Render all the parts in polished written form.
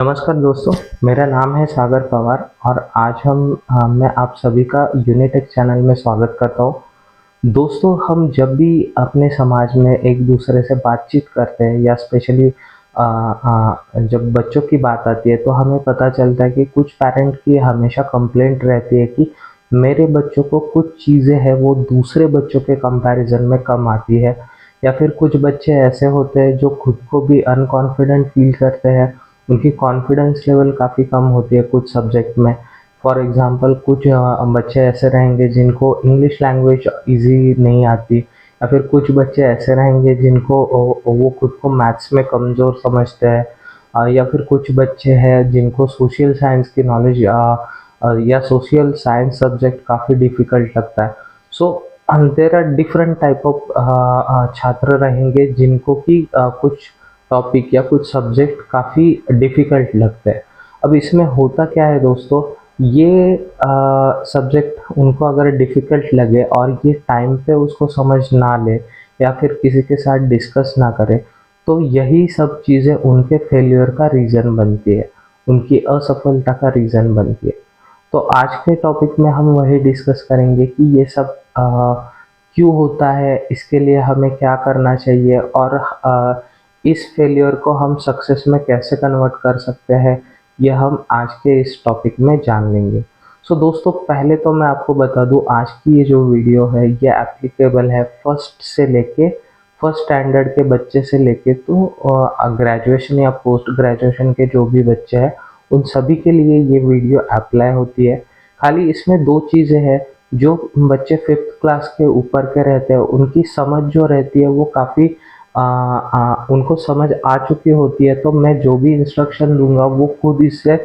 नमस्कार दोस्तों, मेरा नाम है सागर पवार और आज मैं आप सभी का यूनिटेक चैनल में स्वागत करता हूँ। दोस्तों, हम जब भी अपने समाज में एक दूसरे से बातचीत करते हैं या स्पेशली जब बच्चों की बात आती है तो हमें पता चलता है कि कुछ पेरेंट की हमेशा कंप्लेंट रहती है कि मेरे बच्चों को कुछ चीज़ें हैं वो दूसरे बच्चों के कंपैरिजन में कम आती है, या फिर कुछ बच्चे ऐसे होते हैं जो खुद को भी अनकॉन्फिडेंट फील करते हैं। उनकी कॉन्फिडेंस लेवल काफ़ी कम होती है कुछ सब्जेक्ट में। फॉर एग्ज़ाम्पल कुछ बच्चे ऐसे रहेंगे जिनको इंग्लिश लैंग्वेज ईज़ी नहीं आती, या फिर कुछ बच्चे ऐसे रहेंगे जिनको वो खुद को मैथ्स में कमज़ोर समझते हैं, या फिर कुछ बच्चे हैं जिनको सोशल साइंस की नॉलेज या सोशल साइंस सब्जेक्ट काफ़ी डिफ़िकल्ट लगता है। So there are different type of छात्र रहेंगे जिनको कि कुछ टॉपिक या कुछ सब्जेक्ट काफ़ी डिफ़िकल्ट लगते हैं। अब इसमें होता क्या है दोस्तों, ये सब्जेक्ट उनको अगर डिफ़िकल्ट लगे और ये टाइम पे उसको समझ ना ले या फिर किसी के साथ डिस्कस ना करे, तो यही सब चीज़ें उनके फेल्योर का रीज़न बनती है, उनकी असफलता का रीज़न बनती है। तो आज के टॉपिक में हम वही डिस्कस करेंगे कि ये सब क्यों होता है, इसके लिए हमें क्या करना चाहिए और इस फेलियर को हम सक्सेस में कैसे कन्वर्ट कर सकते हैं, ये हम आज के इस टॉपिक में जान लेंगे। सो दोस्तों, पहले तो मैं आपको बता दूं, आज की ये जो वीडियो है ये एप्लीकेबल है फर्स्ट स्टैंडर्ड के बच्चे से लेके तो ग्रेजुएशन या पोस्ट ग्रेजुएशन के जो भी बच्चे हैं उन सभी के लिए ये वीडियो अप्लाई होती है। खाली इसमें दो चीज़ें हैं, जो बच्चे फिफ्थ क्लास के ऊपर के रहते हैं उनकी समझ जो रहती है वो काफ़ी उनको समझ आ चुकी होती है, तो मैं जो भी इंस्ट्रक्शन दूंगा वो खुद इससे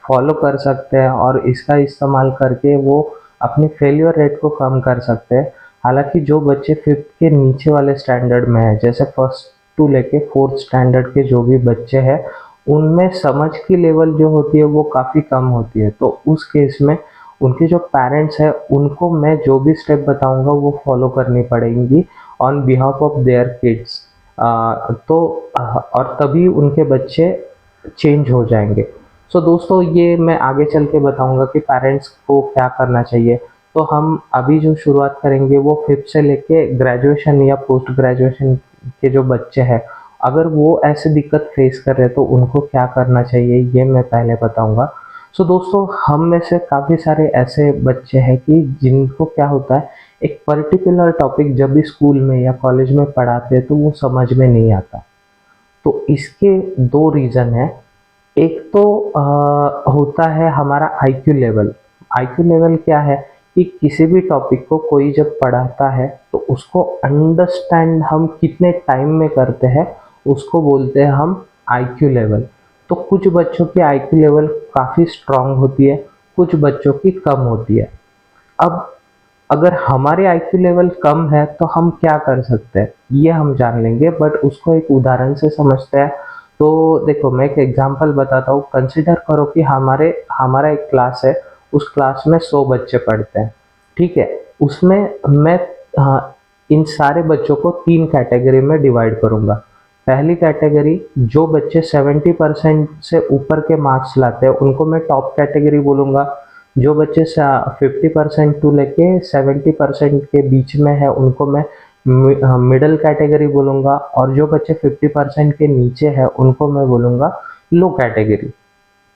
फॉलो कर सकते हैं और इसका इस्तेमाल करके वो अपनी फेलियर रेट को कम कर सकते हैं। हालांकि जो बच्चे फिफ्थ के नीचे वाले स्टैंडर्ड में है, जैसे फर्स्ट टू लेके फोर्थ स्टैंडर्ड के जो भी बच्चे हैं, उनमें समझ की लेवल जो होती है वो काफ़ी कम होती है, तो उस केस में उनके जो पेरेंट्स हैं उनको मैं जो भी स्टेप बताऊंगा वो फॉलो करनी पड़ेंगी on behalf of their kids. और तभी उनके बच्चे चेंज हो जाएंगे। सो दोस्तों, ये मैं आगे चल के बताऊंगा कि पेरेंट्स को क्या करना चाहिए। तो हम अभी जो शुरुआत करेंगे वो फिफ्थ से लेके ग्रेजुएशन या पोस्ट ग्रेजुएशन के जो बच्चे हैं, अगर वो ऐसे दिक्कत फेस कर रहे हैं तो उनको क्या करना चाहिए ये मैं पहले बताऊंगा। सो दोस्तों, हम में से काफ़ी सारे ऐसे बच्चे हैं कि जिनको क्या होता है, एक पर्टिकुलर टॉपिक जब भी स्कूल में या कॉलेज में पढ़ाते हैं तो वो समझ में नहीं आता। तो इसके दो रीज़न है। एक तो होता है हमारा आईक्यू लेवल। आईक्यू लेवल क्या है कि किसी भी टॉपिक को कोई जब पढ़ाता है तो उसको अंडरस्टैंड हम कितने टाइम में करते हैं, उसको बोलते हैं हम आईक्यू लेवल। तो कुछ बच्चों की आईक्यू लेवल काफ़ी स्ट्रांग होती है, कुछ बच्चों की कम होती है। अब अगर हमारे आईक्यू लेवल कम है तो हम क्या कर सकते हैं ये हम जान लेंगे, बट उसको एक उदाहरण से समझते हैं। तो देखो, मैं एक एग्जांपल बताता हूँ। कंसिडर करो कि हमारा एक क्लास है, उस क्लास में 100 बच्चे पढ़ते हैं, ठीक है। उसमें मैं इन सारे बच्चों को 3 कैटेगरी में डिवाइड करूंगा। पहली कैटेगरी, जो बच्चे 70% से ऊपर के मार्क्स लाते हैं उनको मैं टॉप कैटेगरी बोलूँगा। जो बच्चे 50% टू लेके 70% के बीच में है उनको मैं मिडल कैटेगरी बोलूँगा, और जो बच्चे 50% के नीचे है उनको मैं बोलूँगा लो कैटेगरी।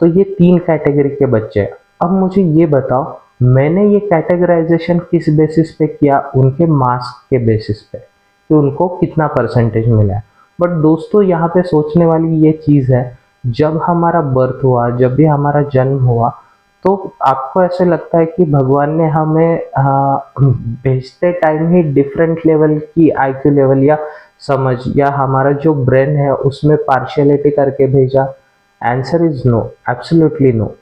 तो ये 3 कैटेगरी के बच्चे हैं। अब मुझे ये बताओ, मैंने ये कैटेगराइजेशन किस बेसिस पे किया? उनके मार्क्स के बेसिस पे कि उनको कितना परसेंटेज मिला है। बट दोस्तों, यहाँ पे सोचने वाली ये चीज़ है, जब हमारा बर्थ हुआ, जब भी हमारा जन्म हुआ, तो आपको ऐसे लगता है कि भगवान ने हमें भेजते टाइम ही डिफरेंट लेवल की आईक्यू लेवल या समझ या हमारा जो ब्रेन है उसमें पार्शियलिटी करके भेजा? Answer is no, absolutely no.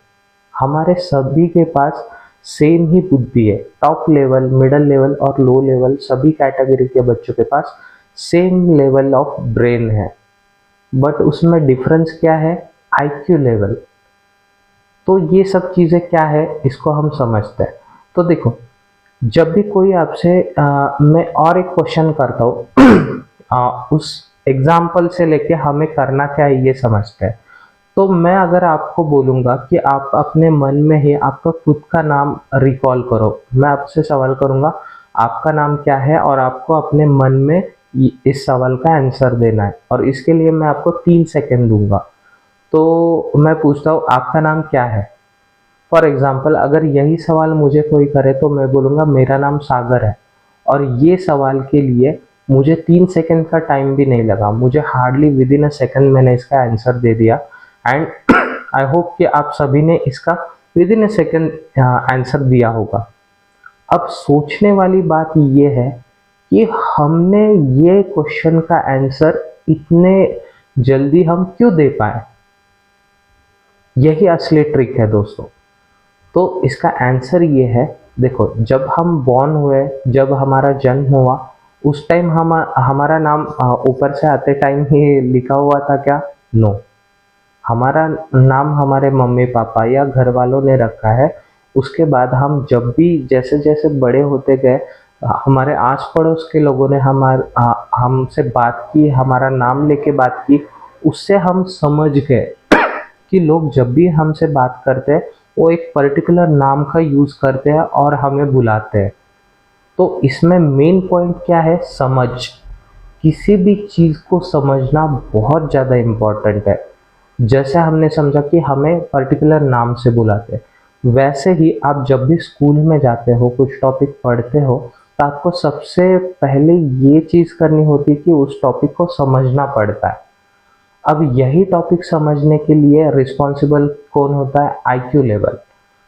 हमारे सभी के पास सेम ही बुद्धि है। टॉप लेवल, मिडल लेवल और लो लेवल सभी कैटेगरी के बच्चों के पास सेम लेवल ऑफ ब्रेन है, बट उसमें डिफरेंस क्या है? IQ level. तो ये सब चीज़ें क्या है इसको हम समझते हैं। तो देखो, जब भी कोई आपसे मैं और एक क्वेश्चन करता हूँ उस एग्जाम्पल से लेके हमें करना क्या है ये समझते हैं। तो मैं अगर आपको बोलूँगा कि आप अपने मन में ही आपका खुद का नाम रिकॉल करो, मैं आपसे सवाल करूँगा आपका नाम क्या है और आपको अपने मन में इस सवाल का आंसर देना है और इसके लिए मैं आपको 3 सेकंड दूंगा। तो मैं पूछता हूँ आपका नाम क्या है। फॉर एग्जाम्पल अगर यही सवाल मुझे कोई करे तो मैं बोलूँगा मेरा नाम सागर है, और ये सवाल के लिए मुझे 3 सेकंड का टाइम भी नहीं लगा, मुझे hardly with in a second मैंने इसका आंसर दे दिया। एंड आई होप कि आप सभी ने इसका with in a second answer दिया होगा। अब सोचने वाली बात ये है कि हमने ये क्वेश्चन का आंसर इतने जल्दी हम क्यों दे पाए, यही असली ट्रिक है दोस्तों। तो इसका आंसर ये है, देखो जब हम बॉर्न हुए, जब हमारा जन्म हुआ, उस टाइम हमारा नाम ऊपर से आते टाइम ही लिखा हुआ था क्या? नो, हमारा नाम हमारे मम्मी पापा या घर वालों ने रखा है। उसके बाद हम जब भी जैसे जैसे बड़े होते गए, हमारे आस पड़ोस के लोगों ने हमसे बात की, हमारा नाम लेके बात की, उससे हम समझ गए कि लोग जब भी हमसे बात करते हैं वो एक पर्टिकुलर नाम का यूज़ करते हैं और हमें बुलाते हैं। तो इसमें मेन पॉइंट क्या है? समझ। किसी भी चीज़ को समझना बहुत ज़्यादा इम्पोर्टेंट है। जैसे हमने समझा कि हमें पर्टिकुलर नाम से बुलाते हैं, वैसे ही आप जब भी स्कूल में जाते हो, कुछ टॉपिक पढ़ते हो, तो आपको सबसे पहले ये चीज़ करनी होती है कि उस टॉपिक को समझना पड़ता है। अब यही टॉपिक समझने के लिए रिस्पॉन्सिबल कौन होता है? IQ level.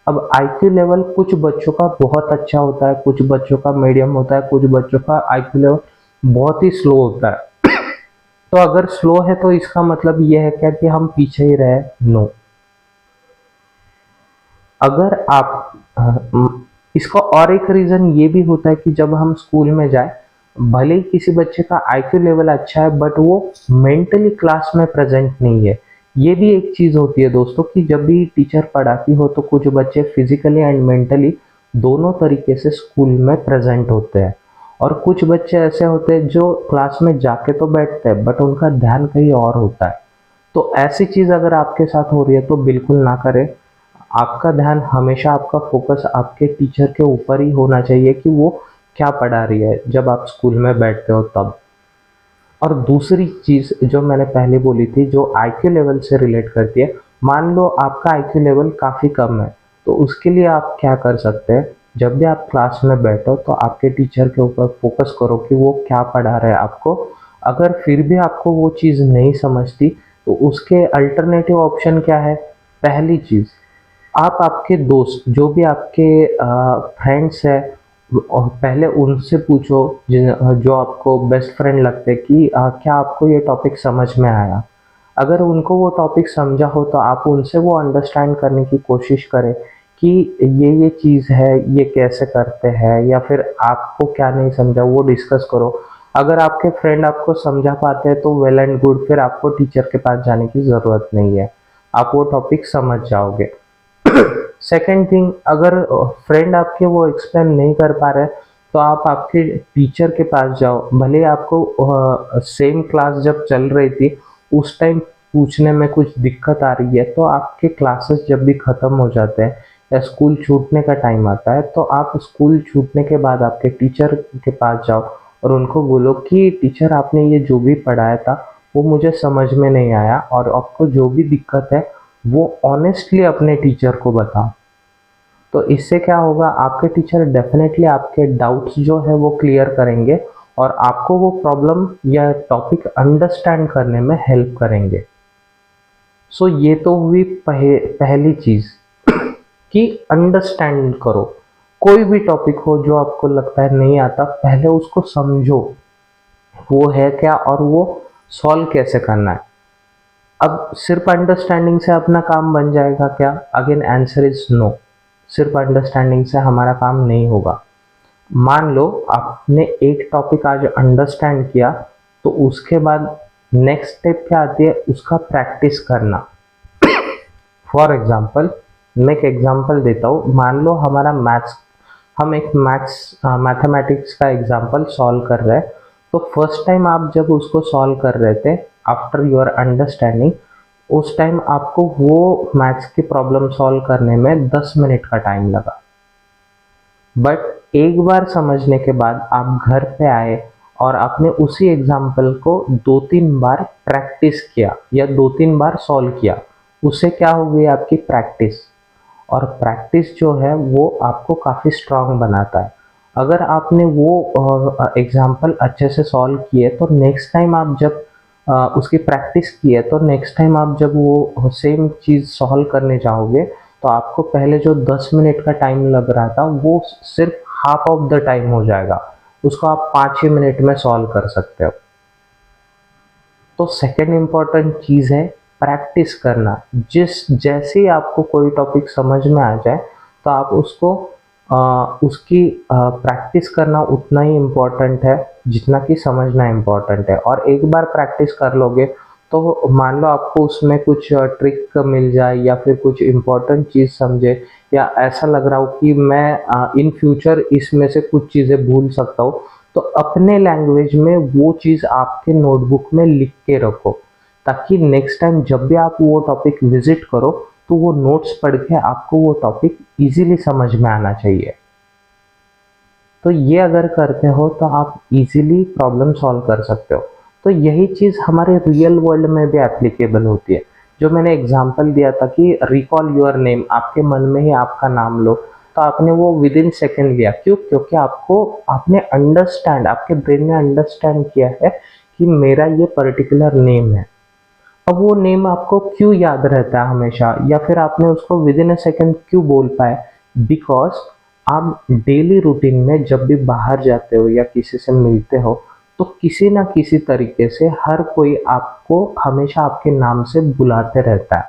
अब आईक्यू लेवल कुछ बच्चों का बहुत अच्छा होता है, कुछ बच्चों का मीडियम होता है, कुछ बच्चों का आईक्यू लेवल बहुत ही स्लो होता है। तो अगर स्लो है तो इसका मतलब ये है क्या कि हम पीछे ही रहे? नो। अगर आप इसका और एक रीज़न ये भी होता है कि जब हम स्कूल में जाए, भले ही किसी बच्चे का आईक्यू लेवल अच्छा है बट वो मेंटली क्लास में प्रेजेंट नहीं है। ये भी एक चीज़ होती है दोस्तों कि जब भी टीचर पढ़ाती हो तो कुछ बच्चे फिजिकली एंड मेंटली दोनों तरीके से स्कूल में प्रेजेंट होते हैं, और कुछ बच्चे ऐसे होते हैं जो क्लास में जाके तो बैठते हैं बट उनका ध्यान कहीं और होता है। तो ऐसी चीज़ अगर आपके साथ हो रही है तो बिल्कुल ना करें। आपका ध्यान हमेशा, आपका फोकस आपके टीचर के ऊपर ही होना चाहिए कि वो क्या पढ़ा रही है जब आप स्कूल में बैठते हो तब। और दूसरी चीज़ जो मैंने पहले बोली थी जो आईक्यू लेवल से रिलेट करती है, मान लो आपका आईक्यू लेवल काफ़ी कम है, तो उसके लिए आप क्या कर सकते हैं? जब भी आप क्लास में बैठो तो आपके टीचर के ऊपर फोकस करो कि वो क्या पढ़ा रहे हैं आपको। अगर फिर भी आपको वो चीज़ नहीं समझती तो उसके अल्टरनेटिव ऑप्शन क्या है? पहली चीज़, आप आपके दोस्त जो भी आपके फ्रेंड्स हैं, और पहले उनसे पूछो जो आपको बेस्ट फ्रेंड लगते हैं कि क्या आपको ये टॉपिक समझ में आया। अगर उनको वो टॉपिक समझा हो तो आप उनसे वो अंडरस्टैंड करने की कोशिश करें कि ये चीज़ है, ये कैसे करते हैं, या फिर आपको क्या नहीं समझा वो डिस्कस करो। अगर आपके फ्रेंड आपको समझा पाते हैं तो वेल एंड गुड, फिर आपको टीचर के पास जाने की ज़रूरत नहीं है, आप वो टॉपिक समझ जाओगे। सेकेंड थिंग, अगर फ्रेंड आपके वो एक्सप्लेन नहीं कर पा रहे तो आप आपके टीचर के पास जाओ। भले आपको सेम क्लास जब चल रही थी उस टाइम पूछने में कुछ दिक्कत आ रही है, तो आपके क्लासेस जब भी ख़त्म हो जाते हैं या स्कूल छूटने का टाइम आता है तो आप स्कूल छूटने के बाद आपके टीचर के पास जाओ और उनको बोलो कि टीचर आपने ये जो भी पढ़ाया था वो मुझे समझ में नहीं आया, और आपको जो भी दिक्कत है वो ऑनेस्टली अपने टीचर को बताओ। तो इससे क्या होगा, आपके टीचर डेफिनेटली आपके डाउट्स जो है वो क्लियर करेंगे और आपको वो प्रॉब्लम या टॉपिक अंडरस्टैंड करने में हेल्प करेंगे। सो ये तो हुई पहली चीज़ कि अंडरस्टैंड करो। कोई भी टॉपिक हो जो आपको लगता है नहीं आता, पहले उसको समझो वो है क्या और वो सॉल्व कैसे करना है। अब सिर्फ अंडरस्टैंडिंग से अपना काम बन जाएगा क्या? Again answer is no. सिर्फ अंडरस्टैंडिंग से हमारा काम नहीं होगा। मान लो आपने एक टॉपिक आज अंडरस्टैंड किया, तो उसके बाद नेक्स्ट स्टेप क्या आती है? उसका प्रैक्टिस करना। फॉर एग्जाम्पल, मैं एक एग्जाम्पल देता हूँ। मान लो हमारा मैथ्स, हम एक मैथमेटिक्स का एग्जाम्पल सॉल्व कर रहे हैं। तो फर्स्ट टाइम आप जब उसको सॉल्व कर रहे थे, आफ्टर योर अंडरस्टैंडिंग, उस टाइम आपको वो मैथ्स की प्रॉब्लम सॉल्व करने में 10 मिनट का टाइम लगा, बट एक बार समझने के बाद आप घर पे आए और आपने उसी एग्जाम्पल को 2-3 बार प्रैक्टिस किया या 2-3 बार सॉल्व किया, उससे क्या हो गई आपकी प्रैक्टिस। और प्रैक्टिस जो है वो आपको काफ़ी स्ट्रांग बनाता है। अगर आपने वो एग्जाम्पल अच्छे से सॉल्व किए तो नेक्स्ट टाइम आप जब उसकी प्रैक्टिस की है तो नेक्स्ट टाइम आप जब वो सेम चीज़ सॉल्व करने जाओगे तो आपको पहले जो 10 मिनट का टाइम लग रहा था वो सिर्फ हाफ ऑफ द टाइम हो जाएगा, उसको आप 5-6 मिनट में सॉल्व कर सकते हो। तो सेकंड इम्पॉर्टेंट चीज़ है प्रैक्टिस करना। जिस जैसे ही आपको कोई टॉपिक समझ में आ जाए तो आप उसको उसकी प्रैक्टिस करना उतना ही इम्पोर्टेंट है जितना कि समझना इम्पोर्टेंट है। और एक बार प्रैक्टिस कर लोगे तो मान लो आपको उसमें कुछ ट्रिक मिल जाए या फिर कुछ इम्पोर्टेंट चीज़ समझे, या ऐसा लग रहा हो कि मैं इन फ्यूचर इसमें से कुछ चीज़ें भूल सकता हूँ, तो अपने लैंग्वेज में वो चीज़ आपके नोटबुक में लिख के रखो, ताकि नेक्स्ट टाइम जब भी आप वो टॉपिक विजिट करो तो वो नोट्स पढ़ के आपको वो टॉपिक इजीली समझ में आना चाहिए। तो ये अगर करते हो तो आप इजीली प्रॉब्लम सॉल्व कर सकते हो। तो यही चीज़ हमारे रियल वर्ल्ड में भी एप्लीकेबल होती है। जो मैंने एग्जांपल दिया था कि रिकॉल योर नेम, आपके मन में ही आपका नाम लो, तो आपने वो विद इन सेकेंड लिया। क्यों? क्योंकि आपने अंडरस्टैंड, आपके ब्रेन ने अंडरस्टैंड किया है कि मेरा ये पर्टिकुलर नेम है। अब वो नेम आपको क्यों याद रहता है हमेशा, या फिर आपने उसको विद इन अ सेकेंड क्यों बोल पाए? बिकॉज आप डेली रूटीन में जब भी बाहर जाते हो या किसी से मिलते हो तो किसी ना किसी तरीके से हर कोई आपको हमेशा आपके नाम से बुलाते रहता है।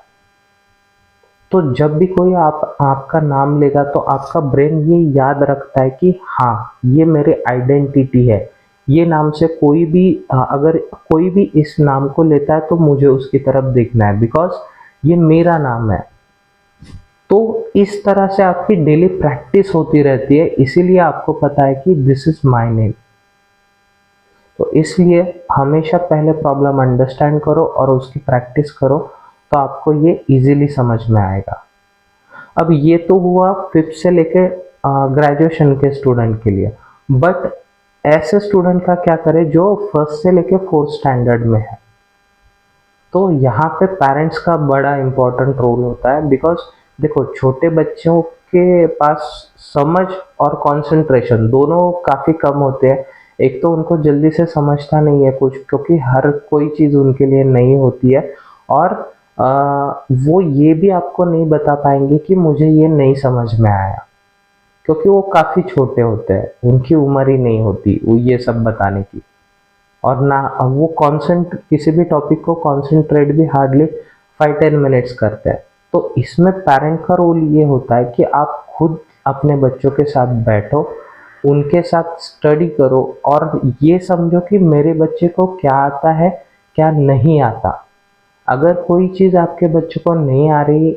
तो जब भी कोई आपका नाम लेगा तो आपका ब्रेन ये याद रखता है कि हाँ, ये मेरे आइडेंटिटी है। ये नाम से कोई भी अगर कोई भी इस नाम को लेता है तो मुझे उसकी तरफ देखना है, बिकॉज ये मेरा नाम है। तो इस तरह से आपकी डेली प्रैक्टिस होती रहती है, इसीलिए आपको पता है कि दिस इज माय नेम। तो इसलिए हमेशा पहले प्रॉब्लम अंडरस्टैंड करो और उसकी प्रैक्टिस करो, तो आपको ये इजीली समझ में आएगा। अब ये तो हुआ फिफ्थ से लेके ग्रेजुएशन के स्टूडेंट के लिए, बट ऐसे स्टूडेंट का क्या करें जो फर्स्ट से लेके फोर्थ स्टैंडर्ड में है। तो यहाँ पे पेरेंट्स का बड़ा इम्पोर्टेंट रोल होता है, बिकॉज देखो छोटे बच्चों के पास समझ और कंसंट्रेशन दोनों काफ़ी कम होते हैं। एक तो उनको जल्दी से समझता नहीं है कुछ, क्योंकि हर कोई चीज़ उनके लिए नई होती है, और वो ये भी आपको नहीं बता पाएंगे कि मुझे ये नहीं समझ में आया, क्योंकि वो काफ़ी छोटे होते हैं, उनकी उम्र ही नहीं होती वो ये सब बताने की। और ना वो कॉन्सेंट किसी भी टॉपिक को कॉन्सेंट्रेट भी हार्डली 5-10 मिनट्स करते हैं। तो इसमें पेरेंट का रोल ये होता है कि आप खुद अपने बच्चों के साथ बैठो, उनके साथ स्टडी करो और ये समझो कि मेरे बच्चे को क्या आता है, क्या नहीं आता। अगर कोई चीज़ आपके बच्चे को नहीं आ रही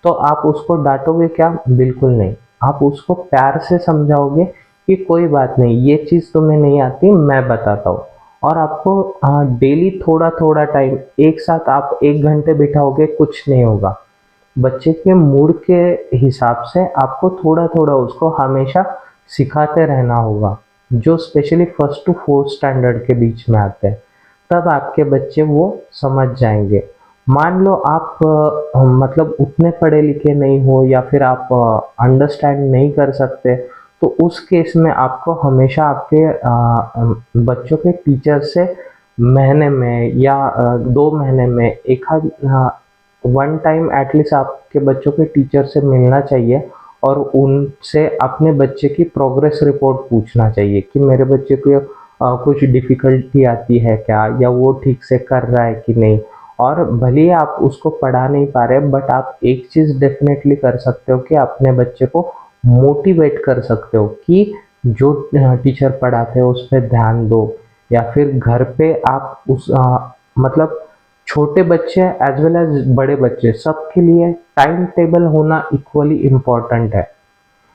तो आप उसको डांटोगे क्या? बिल्कुल नहीं। आप उसको प्यार से समझाओगे कि कोई बात नहीं, ये चीज़ तुम्हें नहीं आती, मैं बताता हूँ। और आपको डेली थोड़ा थोड़ा टाइम, एक साथ आप 1 घंटे बिठाओगे कुछ नहीं होगा। बच्चे के मूड के हिसाब से आपको थोड़ा थोड़ा उसको हमेशा सिखाते रहना होगा, जो specially first to fourth standard के बीच में आते हैं। तब आपके बच्चे वो समझ जाएंगे। मान लो आप मतलब उतने पढ़े लिखे नहीं हो या फिर आप अंडरस्टैंड नहीं कर सकते, तो उस केस में आपको हमेशा आपके बच्चों के टीचर से महीने में या 2 महीने में एक आध वन टाइम एटलीस्ट आपके बच्चों के टीचर से मिलना चाहिए और उनसे अपने बच्चे की प्रोग्रेस रिपोर्ट पूछना चाहिए कि मेरे बच्चे को कुछ डिफ़िकल्टी आती है क्या, या वो ठीक से कर रहा है कि नहीं। और भले ही आप उसको पढ़ा नहीं पा रहे, बट आप एक चीज़ डेफिनेटली कर सकते हो कि अपने बच्चे को मोटिवेट कर सकते हो कि जो टीचर पढ़ाते हैं उस पर ध्यान दो, या फिर घर पे आप मतलब छोटे बच्चे एज वेल एज बड़े बच्चे सबके लिए टाइम टेबल होना इक्वली इम्पॉर्टेंट है।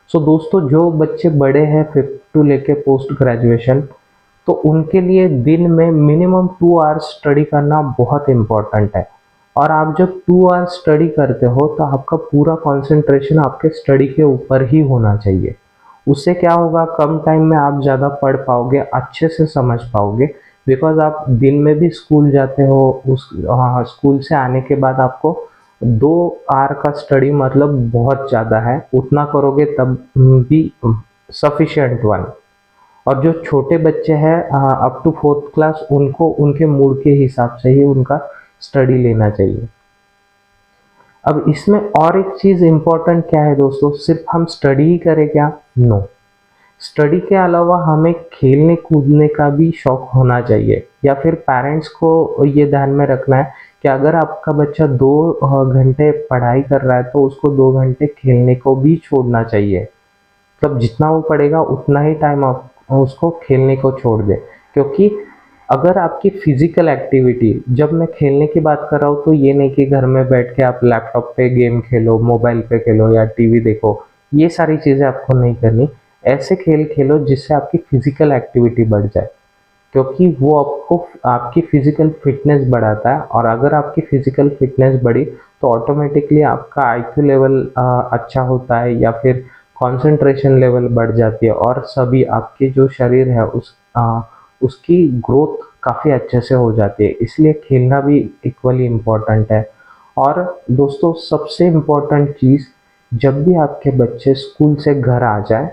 सो दोस्तों, जो बच्चे बड़े हैं फिफ्थ टू लेके पोस्ट ग्रेजुएशन, तो उनके लिए दिन में मिनिमम 2 आवर्स स्टडी करना बहुत इम्पोर्टेंट है। और आप जब 2 आवर्स स्टडी करते हो तो आपका पूरा कंसंट्रेशन आपके स्टडी के ऊपर ही होना चाहिए। उससे क्या होगा, कम टाइम में आप ज़्यादा पढ़ पाओगे, अच्छे से समझ पाओगे। बिकॉज़ आप दिन में भी स्कूल जाते हो, स्कूल से आने के बाद आपको 2 आवर का स्टडी मतलब बहुत ज़्यादा है, उतना करोगे तब भी सफिशिएंट वन। और जो छोटे बच्चे हैं अप टू 4th क्लास, उनको उनके मूड के हिसाब से ही उनका स्टडी लेना चाहिए। अब इसमें और एक चीज़ इम्पोर्टेंट क्या है दोस्तों, सिर्फ हम स्टडी ही करें क्या? नो। स्टडी के अलावा हमें खेलने कूदने का भी शौक होना चाहिए, या फिर पेरेंट्स को ये ध्यान में रखना है कि अगर आपका बच्चा 2 घंटे पढ़ाई कर रहा है तो उसको 2 घंटे खेलने को भी छोड़ना चाहिए। मतलब जितना वो पढ़ेगा उतना ही टाइम आप उसको खेलने को छोड़ दें। क्योंकि अगर आपकी फिजिकल एक्टिविटी, जब मैं खेलने की बात कर रहा हूँ तो ये नहीं कि घर में बैठ के आप लैपटॉप पे गेम खेलो, मोबाइल पे खेलो या टीवी देखो, ये सारी चीज़ें आपको नहीं करनी। ऐसे खेल खेलो जिससे आपकी फिजिकल एक्टिविटी बढ़ जाए, क्योंकि वो आपको आपकी फिजिकल फिटनेस बढ़ाता है। और अगर आपकी फिजिकल फिटनेस बढ़ी तो ऑटोमेटिकली आपका आईक्यू लेवल अच्छा होता है, या फिर कंसंट्रेशन लेवल बढ़ जाती है, और सभी आपके जो शरीर है उसकी ग्रोथ काफ़ी अच्छे से हो जाती है। इसलिए खेलना भी इक्वली इम्पोर्टेंट है। और दोस्तों सबसे इम्पोर्टेंट चीज़, जब भी आपके बच्चे स्कूल से घर आ जाए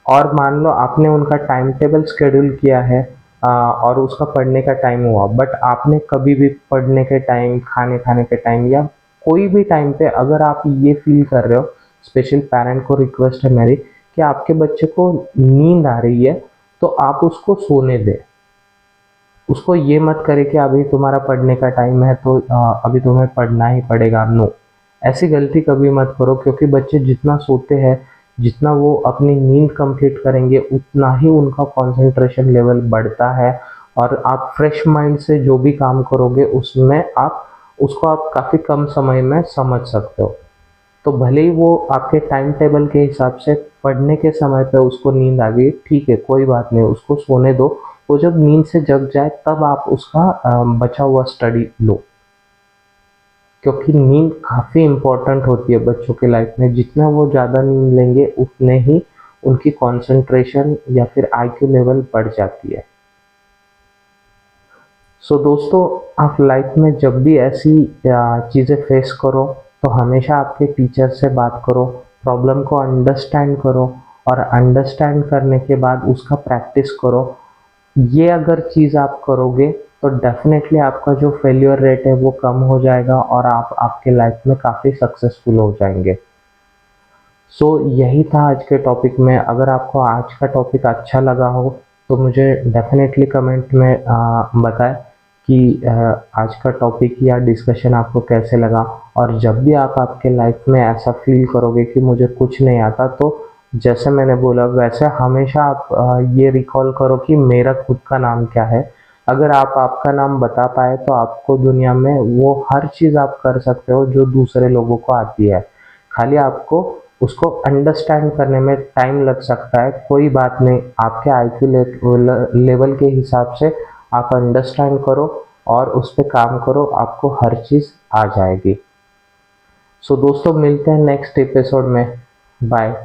और मान लो आपने उनका टाइम टेबल शेड्यूल किया है, और उसका पढ़ने का टाइम हुआ, बट आपने कभी भी पढ़ने के टाइम, खाने खाने के टाइम, या कोई भी टाइम पे अगर आप ये फील कर रहे हो, स्पेशल पेरेंट को रिक्वेस्ट है मेरी कि आपके बच्चे को नींद आ रही है, तो आप उसको सोने दें। उसको ये मत करे कि अभी तुम्हारा पढ़ने का टाइम है तो अभी तुम्हें पढ़ना ही पड़ेगा। नो, ऐसी गलती कभी मत करो, क्योंकि बच्चे जितना सोते हैं, जितना वो अपनी नींद कंप्लीट करेंगे, उतना ही उनका कंसंट्रेशन लेवल बढ़ता है। और आप फ्रेश माइंड से जो भी काम करोगे उसमें आप उसको आप काफ़ी कम समय में समझ सकते हो। तो भले ही वो आपके टाइम टेबल के हिसाब से पढ़ने के समय पे उसको नींद आ गई, ठीक है, कोई बात नहीं, उसको सोने दो। वो जब नींद से जग जाए तब आप उसका बचा हुआ स्टडी लो। क्योंकि नींद काफ़ी इम्पोर्टेंट होती है बच्चों के लाइफ में। जितना वो ज़्यादा नींद लेंगे उतने ही उनकी कंसंट्रेशन या फिर आईक्यू लेवल बढ़ जाती है। सो दोस्तों, आप लाइफ में जब भी ऐसी चीज़ें फेस करो तो हमेशा आपके टीचर से बात करो, प्रॉब्लम को अंडरस्टैंड करो, और अंडरस्टैंड करने के बाद उसका प्रैक्टिस करो। ये अगर चीज़ आप करोगे तो डेफिनेटली आपका जो फेल्योर रेट है वो कम हो जाएगा, और आप आपके लाइफ में काफ़ी सक्सेसफुल हो जाएंगे। सो यही था आज के टॉपिक में। अगर आपको आज का टॉपिक अच्छा लगा हो तो मुझे डेफिनेटली कमेंट में बताएं कि आज का टॉपिक या डिस्कशन आपको कैसे लगा। और जब भी आप आपके लाइफ में ऐसा फील करोगे कि मुझे कुछ नहीं आता, तो जैसे मैंने बोला वैसे हमेशा आप ये रिकॉल करो कि मेरा खुद का नाम क्या है। अगर आप आपका नाम बता पाए तो आपको दुनिया में वो हर चीज़ आप कर सकते हो जो दूसरे लोगों को आती है। खाली आपको उसको अंडरस्टैंड करने में टाइम लग सकता है, कोई बात नहीं। आपके आईक्यू लेवल के हिसाब से आप अंडरस्टैंड करो और उस पर काम करो, आपको हर चीज़ आ जाएगी। सो दोस्तों, मिलते हैं नेक्स्ट एपिसोड में। बाय।